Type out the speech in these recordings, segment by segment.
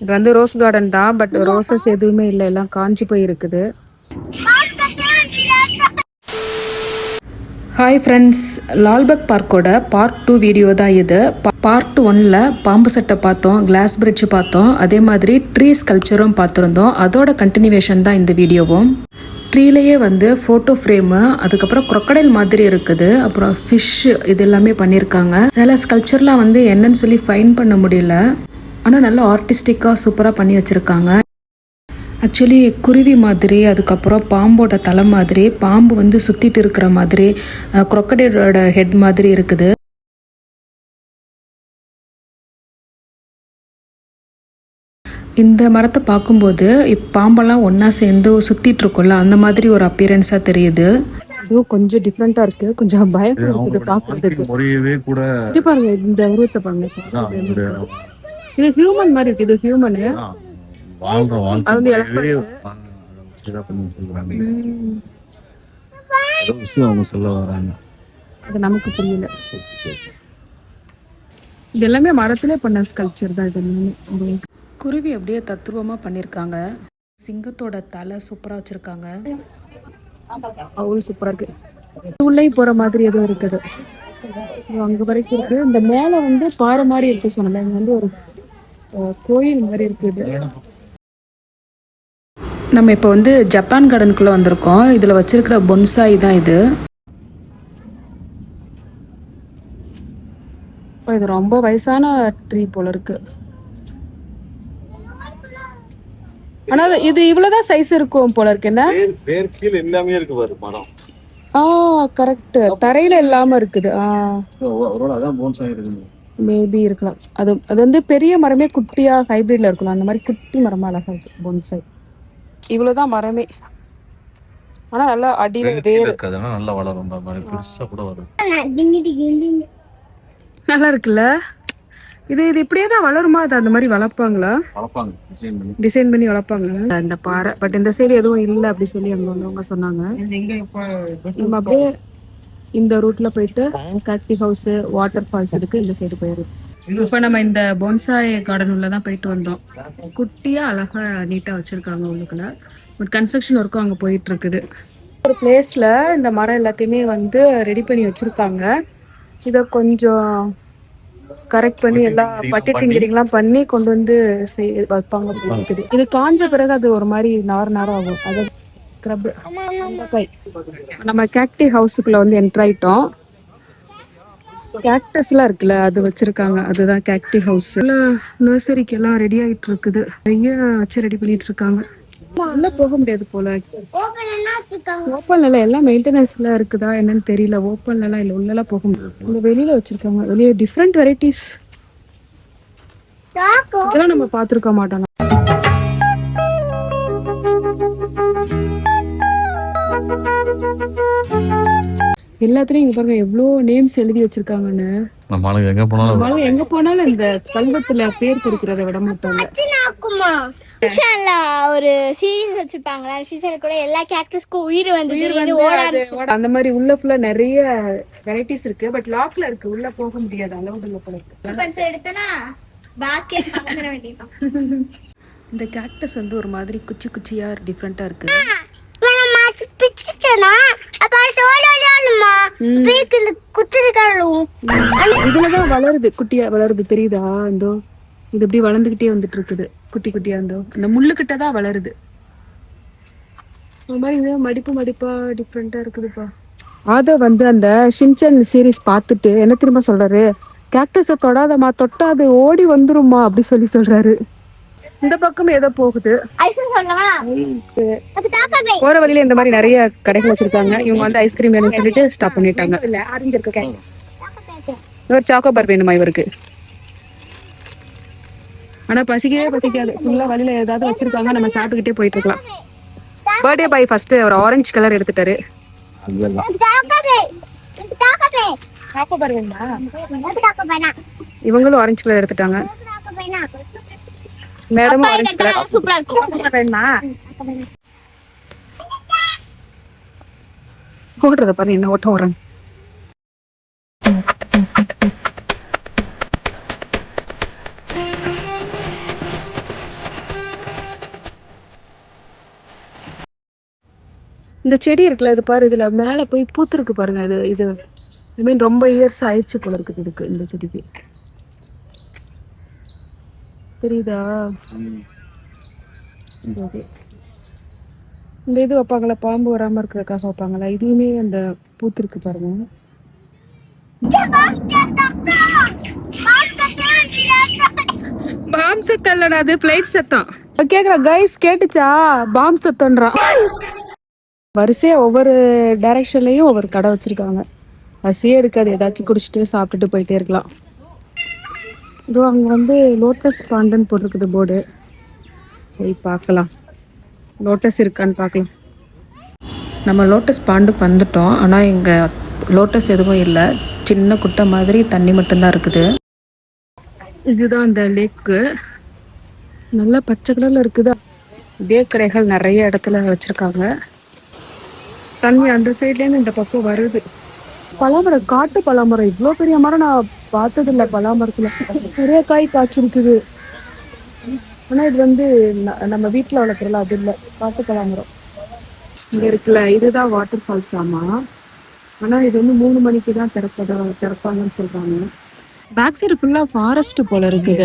இது வந்து rose garden தான், பட் ரோசஸ் எதுவுமே இல்லை, எல்லாம் காஞ்சி போய் இருக்குது. ஹாய் ஃப்ரெண்ட்ஸ், லால்பாக் பார்க்கோட பார்ட் 2 வீடியோ தான் இது. பார்ட் 1ல் பாம்பு சட்டை பார்த்தோம், கிளாஸ் பிரிட்ஜ் பார்த்தோம், அதே மாதிரி ட்ரீ ஸ்கல்ப்சரும் பார்த்துருந்தோம். அதோட கண்டினியூவேஷன் தான் இந்த வீடியோவும். ட்ரீலேயே வந்து ஃபோட்டோ ஃப்ரேமு, அதுக்கப்புறம் crocodile மாதிரி இருக்குது, அப்புறம் ஃபிஷ், இது எல்லாமே பண்ணியிருக்காங்க. சில ஸ்கல்ப்சர்லாம் வந்து என்னன்னு சொல்லி ஃபைன் பண்ண முடியல, ஆனால் நல்லா ஆர்டிஸ்டிக்காக சூப்பராக பண்ணி வச்சுருக்காங்க. ஆக்சுவலி குருவி மாதிரி, அதுக்கப்புறம் பாம்போட தலை மாதிரி, பாம்பு வந்து சுற்றிட்டு இருக்கிற மாதிரி, crocodileோட ஹெட் மாதிரி இருக்குது. இந்த மரத்தை பார்க்கும்போது பாம்பெல்லாம் ஒன்றா சேர்ந்து சுற்றிட்டு இருக்கும்ல, அந்த மாதிரி ஒரு அப்பியரன்ஸாக தெரியுது. இதுவும் கொஞ்சம் டிஃப்ரெண்ட்டாக இருக்குது, கொஞ்சம் பயம் இருக்குது பார்க்குறதுக்கு. பாருங்க இந்த உருவத்தை பாருங்க, இது ஹியூமன் மாதிரி இருக்கு. இது ஹியூமனு, அது நமக்கு புரியல. இது எல்லாமே மரத்திலே பண்ண ஸ்கல்ப்சர் தான். இது குருவி அப்படியே தத்ரூபமாக பண்ணியிருக்காங்க. சிங்கத்தோட தலை சூப்பராக வச்சுருக்காங்க. அவ்வளோ சூப்பராக இருக்குது. உள்ளே போகிற மாதிரி எதுவும் இருக்குது, அங்கே வரைக்கும் இருக்குது. இந்த மேலே வந்து பாறை மாதிரி இருக்குது சொன்னல, இங்கே வந்து ஒரு கோயில் மாதிரி இருக்குது. நம்ம இப்போ வந்து ஜப்பான் கார்டனுக்குள்ளே வந்திருக்கோம். இதில் வச்சிருக்கிற பொன்சாய் தான் இது. இது ரொம்ப வயசான ட்ரீ போல இருக்கு. ஆனா இது இவ்வளவுதான் சைஸ் இருக்கும் போல இருக்கு. என்ன வேர் கீழ எல்லாமே இருக்கு பாரு மரம். கரெக்ட், தரையில இல்லாம இருக்குது. அதான் பொன்சாய் இருக்கு. மேபி இருக்கலாம். அது வந்து பெரிய மரமே குட்டியா ஹைபிரிட்ல இருக்கலாம், அந்த மாதிரி குட்டி மரமா அழகா இருக்கு பொன்சாய். இவ்வளவுதான் மரமே, ஆனா நல்லா அடியில வேர் இருக்கறதுனால நல்லா வளரும். அந்த மாதிரி பெருசா கூட வரும். நல்லா இருக்குல்ல இது. இது இப்படியே தான் வளருமா? அது அந்த மாதிரி வளர்ப்பாங்களா? டிசைன் பண்ணி வளர்ப்பாங்க இந்த பாறை. பட் இந்த சைடு எதுவும் இல்லை அப்படி சொல்லி அங்க வந்தவங்க சொன்னாங்க. நம்ம அப்படியே இந்த ரூட்ல போயிட்டு கேக்டி ஹவுஸ், வாட்டர் ஃபால்ஸ் இருக்கு, இந்த சைடு போயிருக்கு. இப்போ நம்ம இந்த போன்சாய் கார்டன் உள்ளதான் போயிட்டு வந்தோம். குட்டியா அழகா நீட்டா வச்சிருக்காங்க உள்ளுக்குள்ள. பட் கன்ஸ்ட்ரக்ஷன் ஒர்க்கும் அங்க போயிட்டு இருக்குது. ஒரு பிளேஸ்ல இந்த மரம் எல்லாத்தையுமே வந்து ரெடி பண்ணி வச்சிருக்காங்க. இத கொஞ்சம் கரெக்ட் பண்ணி எல்லாம் பட்டி டிங்கரிங்லாம் பண்ணி கொண்டு வந்து வைப்பாங்க இருக்குது. இது காஞ்ச பிறகு அது ஒரு மாதிரி நார் ஆகும். அது ஸ்க்ரப். நம்ம கேக்டி ஹவுஸுக்குள்ள வந்து என்டர் ஆயிட்டோம். கேக்டஸ் எல்லாம் இருக்குல்ல, அது வச்சிருக்காங்க, அதுதான் கேக்டி ஹவுஸ். நர்சரிக்கு எல்லாம் ரெடி ஆயிட்டு இருக்குது, நிறைய வச்சு ரெடி பண்ணிட்டு இருக்காங்க. உள்ள போக முடியாது போல, ஓப்பன்ல எல்லாம். எல்லாம் மெயின்டெனன்ஸ்ல இருக்குதா என்னன்னு தெரியல. ஓப்பன்ல எல்லாம் இல்ல, உள்ள எல்லாம் போக முடியாது. இந்த வெளியில வச்சிருக்காங்க, வெளியே டிஃப்ரெண்ட் வெரைட்டிஸ். இதெல்லாம் நம்ம பாத்துருக்க மாட்டோம். எல்லாத்துலயும் இங்க பாருங்க எவ்வளவு நேம்ஸ் எழுதி வச்சிருக்காங்கன்னு. நம்மளுக்கு எங்க போனாலும் இந்த கல்வெட்டுல பேர் குறிக்கிறத விட மாட்டாங்க. ஒரு சீரீஸ் வச்சிருப்பாங்க, சீசன்ல கூட எல்லா கேக்டஸ்க்கும் உயிர் வந்து அந்த மாதிரி உள்ள ஃபுல்லா நிறைய வெரைட்டிஸ் இருக்கு. பட் லாக்ல இருக்கு, உள்ள போக முடியாது, அலௌட் இல்ல போல இருக்கு. எடுத்தனா பாக்கே வாங்குற வேண்டியதான். இந்த கேக்டஸ் வந்து ஒரு மாதிரி குச்சி குச்சியா டிஃபரெண்டா இருக்கு. இதுலதான் வளருது, குட்டியா வளருது, தெரியுதா? இந்தோ இது இப்படி வளர்ந்துகிட்டே வந்துட்டு இருக்குது, குட்டி குட்டியா. இருந்தோ அந்த முள்ளுக்கிட்டதான் வளருது. ஒரு மாதிரி மடிப்பு மடிப்பா டிஃப்ரெண்டா இருக்குதுப்பா. அத வந்து அந்த ஷின்சான் சீரீஸ் பார்த்துட்டு என்ன திரும்ப சொல்றாரு, கேக்டஸ தொடாதமா, தொட்டா அது ஓடி வந்துருமா அப்படி சொல்லி சொல்றாரு. இந்த பக்கம் ஏதோ போகுது. போற வழியில இந்த மாதிரி நிறைய கடைகள் வச்சிருக்காங்க. இவங்க வந்து ஐஸ்கிரீம் வேணும்னு சொல்லிட்டு ஸ்டாப் பண்ணிட்டாங்க. ஒரு சாக்கோபார் வேணுமா இவருக்கு? ஆனா பசிக்கவே பசிக்காது. ஃபுல்லா வழியில ஏதாவது வச்சிருக்காங்க, நம்ம சாப்பிட்டுக்கிட்டே போயிட்டு இருக்கலாம். பர்த்டே பாய் ஃபர்ஸ்ட் ஒரு ஆரஞ்சு கலர் எடுத்துட்டாரு. இவங்களும் ஆரஞ்சு கலர் எடுத்துட்டாங்க. மேடம் ஆரஞ்சு கலர் சூப்பரா இருக்கு. ஓடுறத பாரு, என்ன ஓட்ட ஓடுறேன். இந்த செடி இருக்குல்ல, இது பாரு, இதுல மேல போய் பூத்துருக்கு பாருங்க. இது ஐ மீன் ரொம்ப இயர்ஸ் ஆயிடுச்சு போல இருக்குது இதுக்கு, இந்த செடிக்கு. தெரியுதா? இந்த இது வைப்பாங்களா, பாம்பு வராம இருக்கிறதுக்காக வைப்பாங்களா, இதுவுமே அந்த பூத்துருக்கு பாருங்க. பாம் சத்தம் இல்லடா, அது பிளைட் சத்தம். கேக்குற கைஸ், கேட்டுச்சா? பாம் சத்தம்ன்றான். வரிசையா ஒவ்வொரு டைரக்ஷன்லயும் ஒவ்வொரு கடை வச்சிருக்காங்க. பசியே இருக்காது, ஏதாச்சும் குடிச்சிட்டு சாப்பிட்டுட்டு போயிட்டே இருக்கலாம். இதோ அங்க வந்து லோட்டஸ் பாண்டுன்னு போட்டிருக்குது போர்டு, போய் பார்க்கலாம். லோட்டஸ் இருக்கான்னு பார்க்கலாம். நம்ம லோட்டஸ் பாண்டுக்கு வந்துட்டோம். ஆனால் இங்கே லோட்டஸ் எதுவும் இல்லை, சின்ன குட்டை மாதிரி தண்ணி மட்டும்தான் இருக்குது. இதுதான் அந்த லேக்கு, நல்லா பச்சை கலர்ல இருக்குது. இதே கடைகள் நிறைய இடத்துல வச்சிருக்காங்க. தண்ணி அந்த சைட்லேருந்து இந்த பக்கம் வருது. பலாமரம், காட்டு பலாமரம், இவ்வளோ பெரிய மரம் நான் பார்த்தது இல்லை. பலாமரத்துல நிறைய காய் காய்ச்சிருக்குது. ஆனா இது வந்து நம்ம வீட்டுல வளர்க்குறல, அது இல்லை, காட்டு பலாமரம். இங்க இருக்குல்ல, இதுதான் வாட்டர் ஃபால்ஸ். ஆமா, ஆனா இது வந்து 3 மணிக்கு தான் திறப்பாங்கன்னு சொல்றாங்க. பேக் சைடு ஃபுல்லா ஃபாரஸ்ட் போல இருக்குது.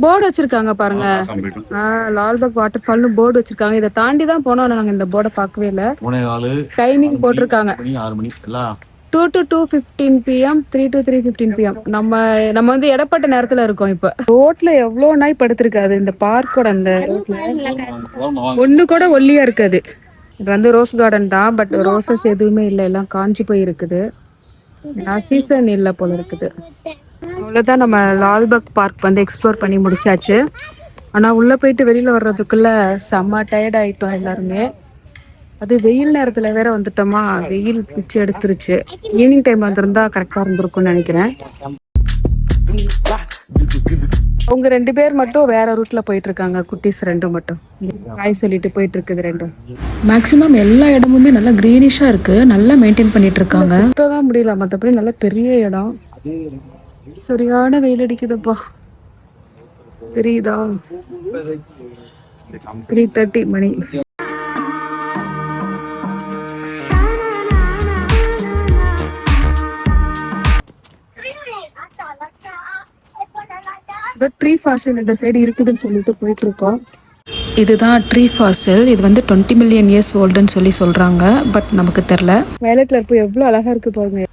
போர்டு வச்சிருக்காங்க பாருங்க. லால்பாக் வாட்டர் ஃபால்னு போர்டு வச்சிருக்காங்க. இதை தாண்டி தான் போனோம், நாங்க இந்த போர்டை பார்க்கவே இல்லை. டைமிங் போட்டிருக்காங்க 2 to 2:15 PM, 3 to 3:15 PM. நம்ம வந்து இடப்பட்ட நேரத்துல இருக்கோம். இப்ப ரோட்ல எவ்வளவு நாய் படுத்திருக்காது. இந்த பார்க்கோட அந்த ஒண்ணு கூட ஒல்லியா இருக்காது. இது வந்து ரோஸ் கார்டன் தான், பட் ரோசஸ் எதுவுமே இல்லை, எல்லாம் காஞ்சி போய் இருக்குது. சீசன் இல்லை போல இருக்குது. அவ்வளவுதான், நம்ம லால்பாக் பார்க் வந்து எக்ஸ்ப்ளோர் பண்ணி முடிச்சாச்சு. ஆனா உள்ள போயிட்டு வெளியில வர்றதுக்குள்ள செம்ம டயர்ட் ஆயிட்டோம் எல்லாருமே. அது வெயில் நேரத்துல வேற வந்துட்டோமா, வெயில் பிச்சு எடுத்துருச்சு. ஈவினிங் டைம்ல வந்திருந்தா கரெக்டா இருந்திருக்கும்னு நினைக்கிறேன். அவங்க 2 பேர் மட்டும் வேற ரூட்ல போயிட்டு இருக்காங்க, குட்டீஸ் 2 மட்டும் காய் சொல்லிட்டு போயிட்டு இருக்குது 2. மேக்சிமம் எல்லா இடமுமே நல்லா கிரீனிஷா இருக்கு, நல்லா மெயின்டைன் பண்ணிட்டு இருக்காங்க. சுத்ததான் முடியல, மற்றபடி நல்ல பெரிய இடம். சரியான வெயில் அடிக்குதுப்பா, தெரியுதா? 3:30 மணி. ட்ரீ ஃபாசில் இந்த சைடு இருக்குதுன்னு சொல்லிட்டு போயிட்டு இருக்கோம். இதுதான் ட்ரீ ஃபாசில். இது வந்து 20 மில்லியன் இயர்ஸ் ஓல்டுன்னு சொல்றாங்க, பட் நமக்கு தெரியல. வயலட்ல இருப்போம், எவ்வளவு அழகா இருக்கு பாருங்க.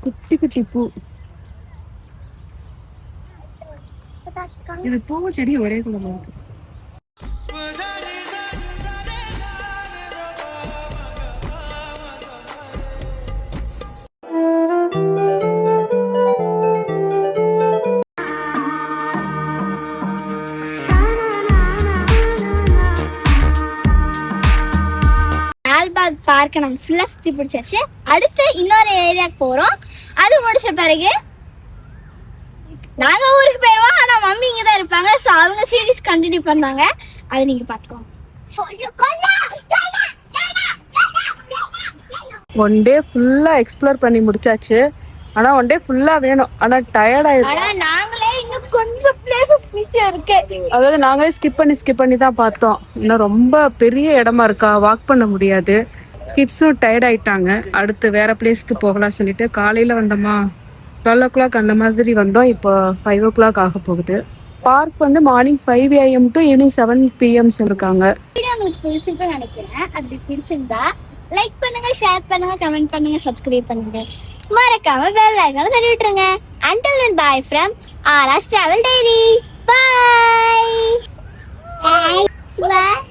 குட்டி குட்டி பூ, இது பூ செடி ஒரே குளமா இருக்கு. லால்பாக் பார்க்க நம்ம ஃபுல்லா சுத்தி பிடிச்சாச்சு. அடுத்து இன்னொரு ஏரியாக்கு போறோம். அது முடிச்ச பிறகு நாங்க ஊருக்கு போயிருவோம். ஆனா மம்மி இங்க தான் இருப்பாங்க. சோ அவங்க சீரிஸ் கண்டினியூ பண்ணாங்க, அதை நீங்க பாத்துக்கோங்க. 1 டே ஃபுல்லா எக்ஸ்ப்ளோர் பண்ணி முடிச்சாச்சு. ஆனா 1 டே ஃபுல்லா வேணும், ஆனா டயர்ட் ஆயிடுச்சு. ஆனா நாங்களே இன்னும் கொஞ்சம் பிளேசஸ் மிச்சம் இருக்கு. அதாவது நாங்களே ஸ்கிப் பண்ணி தான் பார்த்தோம். இன்னும் ரொம்ப பெரிய இடமா இருக்கா, வாக் பண்ண முடியாது. கிட்ஸும் டயர்ட் ஆயிட்டாங்க. அடுத்து வேற பிளேஸ்க்கு போகலாம் சொல்லிட்டு காலையில வந்தோமா, 12 o'clock அந்த மாதிரி வந்தோம். இப்போ 5 o'clock ஆக போகுது. பார்க் வந்து morning 5 AM to evening 7 PM இருக்காங்க. வீடியோ உங்களுக்கு பிடிச்சிருக்குன்னு நினைக்கிறேன். அப்படி பிடிச்சிருந்தா லைக் பண்ணுங்க, ஷேர் பண்ணுங்க, கமெண்ட் பண்ணுங்க, சப்ஸ்கிரைப் பண்ணுங்க, மறக்காம பெல் ஐகானை தட்டி விட்டுருங்க. Until then, bye from Ara's Travel Diary. Bye. Bye.